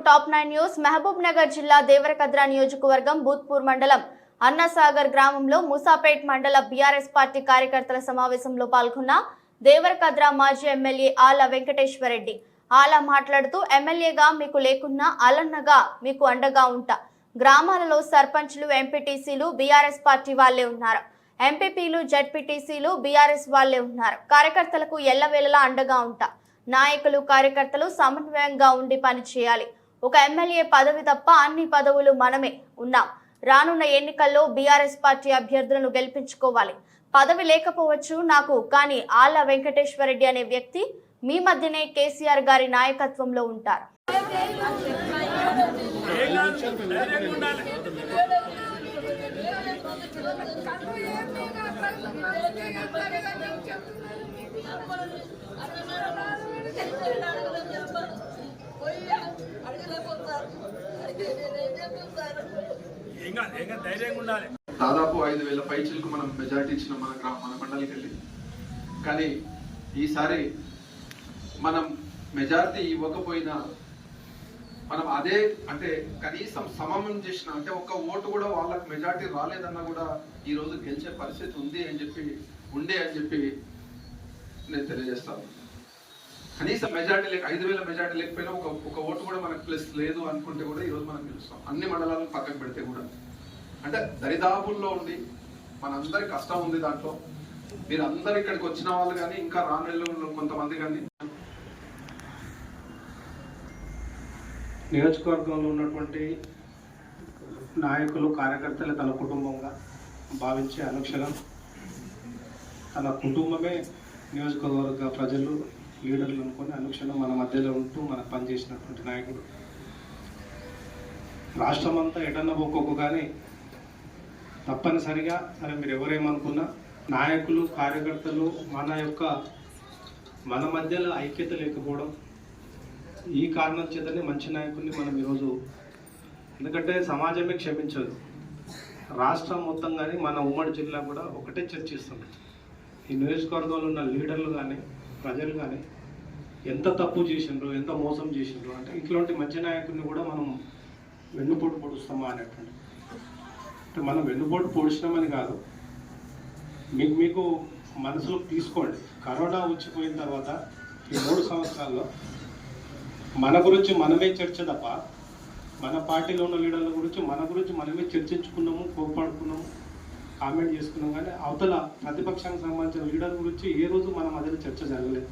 Top 9 news. Mahabub Nagar జిల్లా దేవరకద్ర నియోజకవర్గం బూత్పూర్ మండలం అన్నసాగర్ గ్రామంలో ముసాపేట్ మండల బీఆర్ఎస్ పార్టీ కార్యకర్తల సమావేశంలో పాల్గొన్న దేవరకద్ర మాజీ ఎమ్మెల్యే ఆల వెంకటేశ్వరరెడ్డి. ఆల మాట్లాడుతూ ఎమ్మెల్యేగా మీకు లేకున్నా అలన్నగా మీకు అండగా ఉంటా. గ్రామాలలో సర్పంచ్లు ఎంపీటీసీలు బీఆర్ఎస్ పార్టీ వాళ్లే ఉన్నారు. ఎంపీపీలు జడ్పీటీసీలు బీఆర్ఎస్ వాళ్లే ఉన్నారు. కార్యకర్తలకు ఎల్లవేళలా అండగా ఉంటా. నాయకులు కార్యకర్తలు సమన్వయంగా ఉండి పనిచేయాలి. ఒక ఎమ్మెల్యే పదవి తప్ప అన్ని పదవులు మనమే ఉన్నాం. రానున్న ఎన్నికల్లో బీఆర్ఎస్ పార్టీ అభ్యర్థులను గెలిపించుకోవాలి. పదవి లేకపోవచ్చు నాకు, కానీ ఆళ్ల వెంకటేశ్వరరెడ్డి అనే వ్యక్తి మీ మధ్యనే కేసీఆర్ గారి నాయకత్వంలో ఉంటారు. దాదాపు 5,000 పైచీలకు మనం మెజారిటీ ఇచ్చిన మన మండలికి వెళ్ళి, కానీ ఈసారి మనం మెజారిటీ ఇవ్వకపోయినా మనం అదే అంటే కనీసం సమమం చేసిన అంటే ఒక్క ఓటు కూడా వాళ్ళకి మెజారిటీ రాలేదన్నా కూడా ఈ రోజు గెలిచే పరిస్థితి ఉంది అని చెప్పి నేను తెలియజేస్తాను. కనీసం మెజారిటీ లేక 5,000 మెజారిటీ లేకపోయినా ఒక ఓటు కూడా మనకు ప్లస్ లేదు అనుకుంటే కూడా ఈరోజు మనం గెలుస్తాం. అన్ని మండలాలను పక్కకు పెడితే కూడా అంటే దరిదాపుల్లో ఉండి మనందరి కష్టం ఉంది దాంట్లో. మీరు అందరు ఇక్కడికి వచ్చిన వాళ్ళు కానీ ఇంకా రానెల్లో కొంతమంది కానీ నియోజకవర్గంలో ఉన్నటువంటి నాయకులు కార్యకర్తలు తన కుటుంబంగా భావించే అనుక్షణం తన కుటుంబమే నియోజకవర్గ ప్రజలు లీడర్లు అనుకొని అనుక్షణం మన మధ్యలో ఉంటూ మనకు పనిచేసినటువంటి నాయకుడు. రాష్ట్రం అంతా ఎటన్నా పోకోకు కానీ తప్పనిసరిగా సరే మీరు ఎవరేమనుకున్నా నాయకులు కార్యకర్తలు మన మధ్యలో ఐక్యత లేకపోవడం, ఈ కారణం చేతనే మంచి నాయకుల్ని మనం ఈరోజు, ఎందుకంటే సమాజమే క్షమించదు. రాష్ట్రం మొత్తం కానీ మన ఉమ్మడి జిల్లా కూడా ఒకటే చర్చిస్తుంది. ఈ నియోజకవర్గంలో ఉన్న లీడర్లు కానీ ప్రజలు కానీ ఎంత తప్పు చేసిండ్రు, ఎంత మోసం చేసిండ్రు అంటే ఇట్లాంటి మంచి నాయకుల్ని కూడా మనం వెన్నుపోటు పొడుస్తామా అనేటువంటి. అంటే మనం వెన్నుపోటు పొడిచినామని కాదు, మీకు మనసులోకి తీసుకోండి. కరోనా వచ్చిపోయిన తర్వాత ఈ 3 సంవత్సరాల్లో మన గురించి మనమే చర్చ తప్ప మన పార్టీలో ఉన్న లీడర్ల గురించి మనమే చర్చించుకున్నాము, కోపాడుకున్నాము, కామెంట్ చేసుకున్నాం. కానీ అవతల ప్రతిపక్షానికి సంబంధించిన లీడర్ గురించి ఏ రోజు మన మధ్యలో చర్చ జరగలేదు.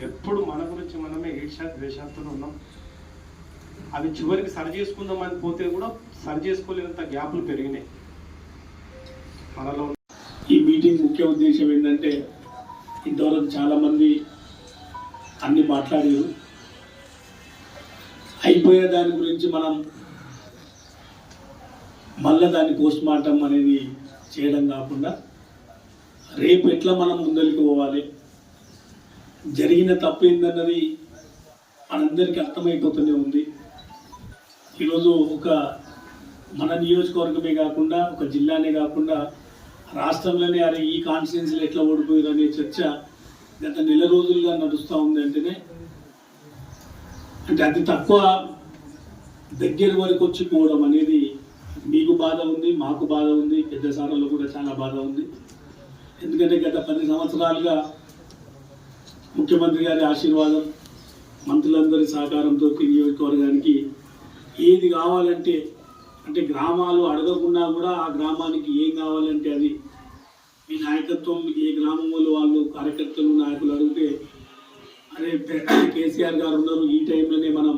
ఎప్పుడు మన గురించి మనమే ద్వేషాలతో ఉన్నాం. అవి చివరికి సరి చేసుకుందామని పోతే కూడా సరి చేసుకోలేనంత గ్యాపులు పెరిగినాయి మనలో. ఈ మీటింగ్ ముఖ్య ఉద్దేశం ఏంటంటే ఇంతవరకు చాలామంది అన్ని మాట్లాడారు. అయిపోయే దాని గురించి మనం మళ్ళీ దాన్ని పోస్ట్ మార్టం అనేది చేయడం కాకుండా రేపు ఎట్లా మనం ముందరికి పోవాలి, జరిగిన తప్పు ఏందన్నది మనందరికీ అర్థమైపోతూనే ఉంది. ఈరోజు మన నియోజకవర్గమే కాకుండా ఒక జిల్లానే కాకుండా రాష్ట్రంలోనే అరే ఈ కాన్స్టిట్యున్సీలు ఎట్లా ఓడిపోయారు అనే చర్చ గత నెల రోజులుగా నడుస్తూ ఉంది. అంటే అతి తక్కువ దగ్గర వరకు వచ్చి పోవడం అనేది మీకు బాధ ఉంది, మాకు బాధ ఉంది, పెద్ద సార్లు కూడా చాలా బాధ ఉంది. ఎందుకంటే గత 10 సంవత్సరాలుగా ముఖ్యమంత్రి గారి ఆశీర్వాదం, మంత్రులందరి సహకారంతో నియోజకవర్గానికి ఏది కావాలంటే అంటే గ్రామాలు అడగకుండా కూడా ఆ గ్రామానికి ఏం కావాలంటే అది మీ నాయకత్వం, ఏ గ్రామంలో వాళ్ళు కార్యకర్తలు నాయకులు అడిగితే అరే కేసీఆర్ గారు ఉన్నారు, ఈ టైంలోనే మనం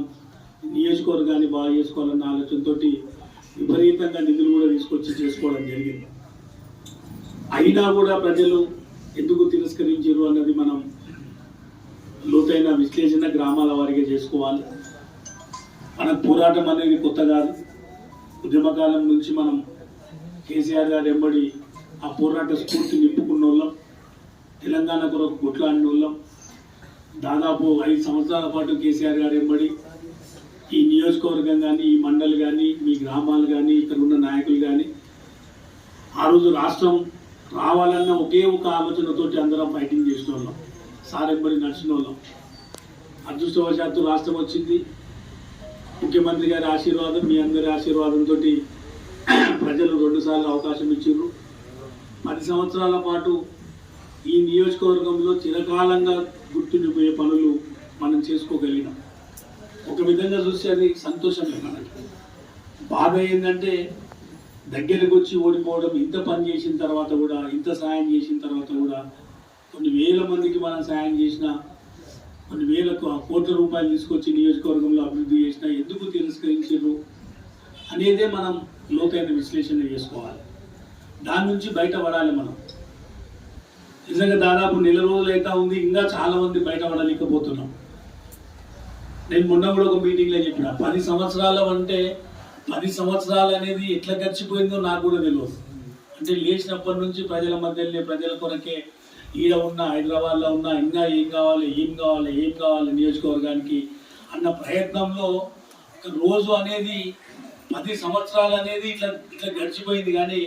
నియోజకవర్గాన్ని బాగా చేసుకోవాలన్న ఆలోచనతో విపరీతంగా నిధులు కూడా తీసుకొచ్చి చేసుకోవడం జరిగింది. అయినా కూడా ప్రజలు ఎందుకు తిరస్కరించారు అన్నది మనం లోతైన విశ్లేషణ గ్రామాల వారిగా చేసుకోవాలి. మన పోరాటం అనేది కొత్త కాదు. ఉద్యమకాలం నుంచి మనం కేసీఆర్ గారు ఎంబడి ఆ పోరాట స్ఫూర్తి నింపుకున్న వాళ్ళం, తెలంగాణ కొరకు కొట్లాడిన వాళ్ళం. దాదాపు 5 సంవత్సరాల పాటు కేసీఆర్ గారు ఎంబడి ఈ నియోజకవర్గం కానీ, ఈ మండలి కానీ, మీ గ్రామాలు కానీ, ఇక్కడ ఉన్న నాయకులు కానీ ఆ రోజు రాష్ట్రం రావాలన్న ఒకే ఒక ఆలోచనతోటి అందరం ఫైటింగ్ చేసిన వాళ్ళం, సార్ ఎంబడి నడిచిన వాళ్ళం. అదృష్టవశాత్తు రాష్ట్రం వచ్చింది. ముఖ్యమంత్రి గారి ఆశీర్వాదం, మీ అందరి ఆశీర్వాదంతో ప్రజలు 2 సార్లు అవకాశం ఇచ్చారు. 10 సంవత్సరాల పాటు ఈ నియోజకవర్గంలో చిరకాలంగా గుర్తుండిపోయే పనులు మనం చేసుకోగలిగినాం. ఒక విధంగా చూస్తే అది సంతోషమే. మనకి బాధ ఏంటంటే దగ్గరకు వచ్చి ఓడిపోవడం. ఇంత పని చేసిన తర్వాత కూడా, ఇంత సాయం చేసిన తర్వాత కూడా, కొన్ని వేల మందికి మనం సాయం చేసిన, కొన్ని వేల కోట్ల రూపాయలు తీసుకొచ్చి నియోజకవర్గంలో అభివృద్ధి చేసినా ఎందుకు తిరస్కరించారు అనేదే మనం లోతైన విశ్లేషణ చేసుకోవాలి. దాని నుంచి బయటపడాలి మనం. నిజంగా దాదాపు నెల రోజులు అయితే ఉంది, ఇంకా చాలా మంది బయటపడలేకపోతున్నాం. నేను మొన్న కూడా ఒక మీటింగ్లో చెప్పిన 10 సంవత్సరాలు అంటే 10 సంవత్సరాలు అనేది ఎట్లా గడిచిపోయిందో నాకు కూడా తెలియదు. అంటే లేచినప్పటి నుంచి ప్రజల మధ్యలోనే, ప్రజల కొరకే, ఈడ ఉన్న హైదరాబాద్లో ఉన్న ఇంకా ఏం కావాలి నియోజకవర్గానికి అన్న ప్రయత్నంలో ఒక రోజు అనేది 10 సంవత్సరాలు అనేది ఇట్లా గడిచిపోయింది. కానీ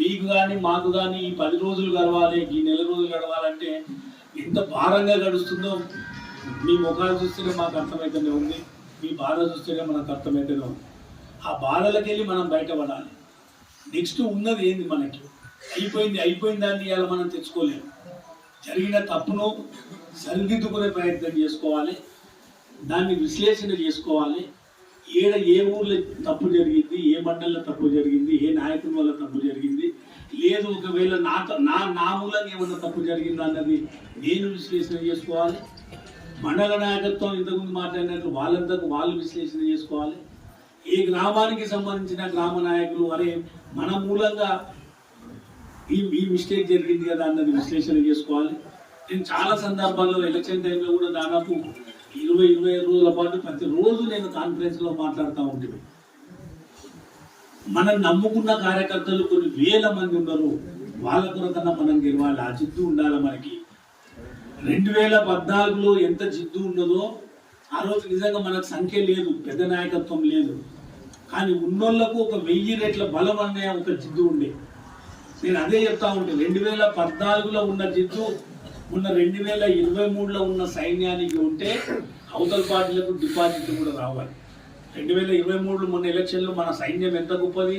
మీకు కానీ మాకు కానీ ఈ 10 రోజులు గడవాలి, ఈ నెల రోజులు గడవాలంటే ఎంత భారంగా గడుస్తుందో మీ ముఖాలు చూస్తేనే మాకు అర్థమవుతూనే ఉంది, మీ బాధ చూస్తేనే మనకు అర్థమవుతూనే ఉంది. ఆ బాధలకి వెళ్ళి మనం బయటపడాలి. నెక్స్ట్ ఉన్నది ఏంది, మనకి అయిపోయిన దాన్ని ఇవాళ మనం తెచ్చుకోలేము. జరిగిన తప్పును సరిదిద్దుకునే ప్రయత్నం చేసుకోవాలి, దాన్ని విశ్లేషణ చేసుకోవాలి. ఏ ఊర్లో తప్పు జరిగింది, ఏ మండలంలో తప్పు జరిగింది, ఏ నాయకుని వల్ల తప్పు జరిగింది, లేదు ఒకవేళ నా మూలంగా ఏమన్నా తప్పు జరిగిందా అన్నది నేను విశ్లేషణ చేసుకోవాలి. మండల నాయకత్వం ఇంతకుముందు మాట్లాడినట్టు వాళ్ళంతకు వాళ్ళు విశ్లేషణ చేసుకోవాలి. ఏ గ్రామానికి సంబంధించిన గ్రామ నాయకులు అరే మన మూలంగా ఈ మిస్టేక్ జరిగింది కదా అన్నది విశ్లేషణ చేసుకోవాలి. నేను చాలా సందర్భాల్లో ఎలక్షన్ టైంలో కూడా దాదాపు 20-25 రోజుల పాటు ప్రతిరోజు నేను కాన్ఫరెన్స్లో మాట్లాడుతూ ఉంటుంది. మనం నమ్ముకున్న కార్యకర్తలు కొన్ని వేల మంది ఉన్నారు, వాళ్ళ కొరకన్నా మనం గెలవాలి. ఆ జిద్దు ఉండాలి మనకి. 2014లో ఎంత జిద్దు ఉన్నదో ఆ రోజు నిజంగా మనకు సంఖ్య లేదు, పెద్ద నాయకత్వం లేదు, కానీ ఉన్నోళ్లకు ఒక 1000 రెట్ల బలం అనే ఒక జిద్దు ఉండే. నేను అదే చెప్తా ఉంటే 2014లో ఉన్న జిద్దు ఉన్న 2023లో ఉన్న సైన్యానికి ఉంటే అవతల పార్టీలకు డిపాజిట్ కూడా రావాలి. 2023లో మొన్న ఎలక్షన్లో మన సైన్యం ఎంత గొప్పది,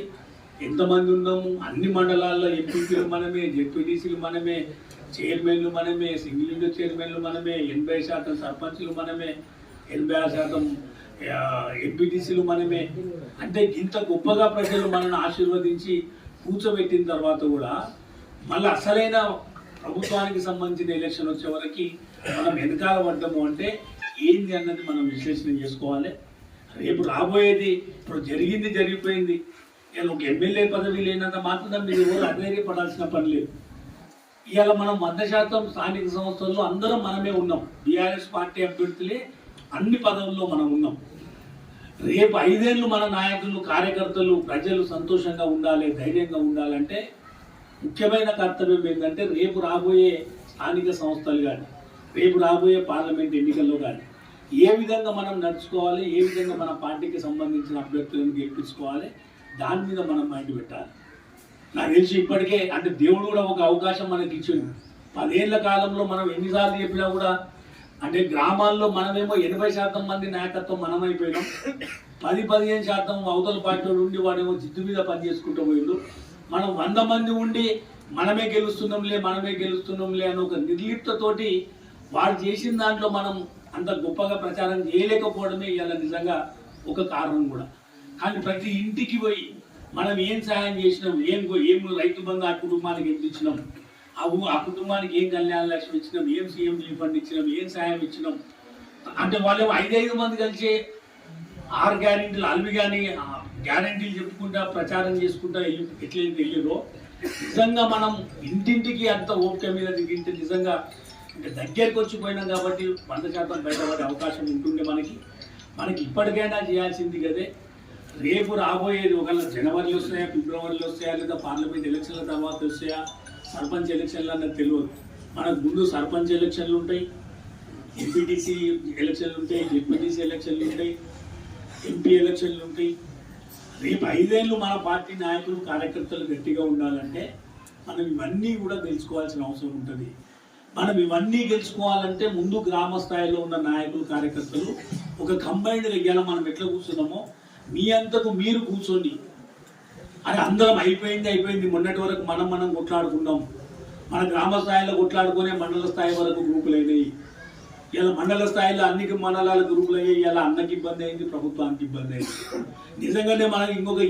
ఎంతమంది ఉన్నాము, అన్ని మండలాల్లో ఎంపీపీలు మనమే, జెడ్పీటీసీలు మనమే, చైర్మన్లు మనమే, సింగిల్ విండో చైర్మన్లు మనమే, 80% సర్పంచ్లు మనమే, 86% ఎంపీటీసీలు మనమే. అంటే ఇంత గొప్పగా ప్రజలు మనల్ని ఆశీర్వదించి కూర్చోబెట్టిన తర్వాత కూడా మళ్ళీ అసలైన ప్రభుత్వానికి సంబంధించిన ఎలక్షన్ వచ్చే వరకు మనం వెనకాల పడ్డాము అంటే ఏంది అన్నది మనం విశ్లేషణ చేసుకోవాలి. రేపు రాబోయేది ఇప్పుడు జరిగిపోయింది. నేను ఒక ఎమ్మెల్యే పదవి లేనంత మాత్రం మీరు ఎవరు అధైర్యపడాల్సిన పని లేదు. ఇవాళ మనం 100% స్థానిక సంస్థల్లో అందరం మనమే ఉన్నాం. బీఆర్ఎస్ పార్టీ అభ్యర్థులే అన్ని పదవుల్లో మనం ఉన్నాం. రేపు 5 ఏళ్ళు మన నాయకులు, కార్యకర్తలు, ప్రజలు సంతోషంగా ఉండాలి, ధైర్యంగా ఉండాలంటే ముఖ్యమైన కర్తవ్యం ఏంటంటే రేపు రాబోయే స్థానిక సంస్థలు కానీ, రేపు రాబోయే పార్లమెంట్ ఎన్నికల్లో కానీ ఏ విధంగా మనం నడుచుకోవాలి, ఏ విధంగా మన పార్టీకి సంబంధించిన అభ్యర్థులను గెలిపించుకోవాలి, దాని మీద మనం మైండ్ పెట్టాలి. నాకు తెలిసి ఇప్పటికే అంటే దేవుడు కూడా ఒక అవకాశం మనకి ఇచ్చింది. 10 ఏళ్ల కాలంలో మనం ఎన్నిసార్లు చెప్పినా కూడా అంటే గ్రామాల్లో మనమేమో 80% మంది నాయకత్వం మనమైపోయినాం, 10-15% అవతల పార్టీ ఉండి వాడేమో జిద్దు మీద పని చేసుకుంటూ పోయిండు. మనం 100 మంది ఉండి మనమే గెలుస్తున్నాంలే అని ఒక నిర్లిప్తతోటి వాడు చేసిన దాంట్లో మనం అంత గొప్పగా ప్రచారం చేయలేకపోవడమే ఇవాళ నిజంగా ఒక కారణం కూడా. కానీ ప్రతి ఇంటికి పోయి మనం ఏం సహాయం చేసినాం, ఏం రైతు బంధు ఆ కుటుంబానికి ఎంత ఇచ్చినాం, ఆ కుటుంబానికి ఏం కళ్యాణ లక్ష్మి ఇచ్చినాం, ఏం సీఎం ఫండ్ ఇచ్చినాం, ఏం సహాయం ఇచ్చినాం అంటే వాళ్ళు 5 మంది కలిసి 6 గ్యారెంటీలు అల్వి కానీ గ్యారెంటీలు చెప్పుకుంటా ప్రచారం చేసుకుంటా ఎట్లయితే వెళ్ళిరో నిజంగా మనం ఇంటింటికి అంత ఓపిక మీద దిగింటే నిజంగా అంటే దగ్గరికి వచ్చిపోయినాం కాబట్టి 100% బయటపడే అవకాశం ఉంటుండే మనకి ఇప్పటికైనా చేయాల్సింది కదే. రేపు రాబోయేది ఒకవేళ జనవరిలో వస్తాయా, ఫిబ్రవరిలో వస్తాయా, లేదా పార్లమెంట్ ఎలక్షన్ల తర్వాత వస్తాయా, సర్పంచ్ ఎలక్షన్లు అన్నది తెలియదు. మనకు ముందు సర్పంచ్ ఎలక్షన్లు ఉంటాయి, ఎంపీటీసీ ఎలక్షన్లు ఉంటాయి, జెడ్పీటీసీ ఎలక్షన్లు ఉంటాయి, ఎంపీ ఎలక్షన్లు ఉంటాయి. రేపు 5 ఏళ్ళు మన పార్టీ నాయకులు, కార్యకర్తలు గట్టిగా ఉండాలంటే మనం ఇవన్నీ కూడా తెలుసుకోవాల్సిన అవసరం ఉంటుంది. మనం ఇవన్నీ గెలుచుకోవాలంటే ముందు గ్రామ స్థాయిలో ఉన్న నాయకులు, కార్యకర్తలు ఒక కంబైన్డ్గా ఇవాళ మనం ఎట్లా కూర్చున్నామో మీ అంతకు మీరు కూర్చోండి. అది అందరం అయిపోయింది మొన్నటి వరకు మనం కొట్లాడుకున్నాం. మన గ్రామ స్థాయిలో కొట్లాడుకునే మండల స్థాయి వరకు గ్రూపులు అయినాయి. ఇలా మండల స్థాయిలో అన్ని మండలాల గ్రూపులు అయ్యాయి. ఇలా అన్నకి ఇబ్బంది అయింది, ప్రభుత్వానికి ఇబ్బంది అయింది. నిజంగానే మనకి ఇంకొక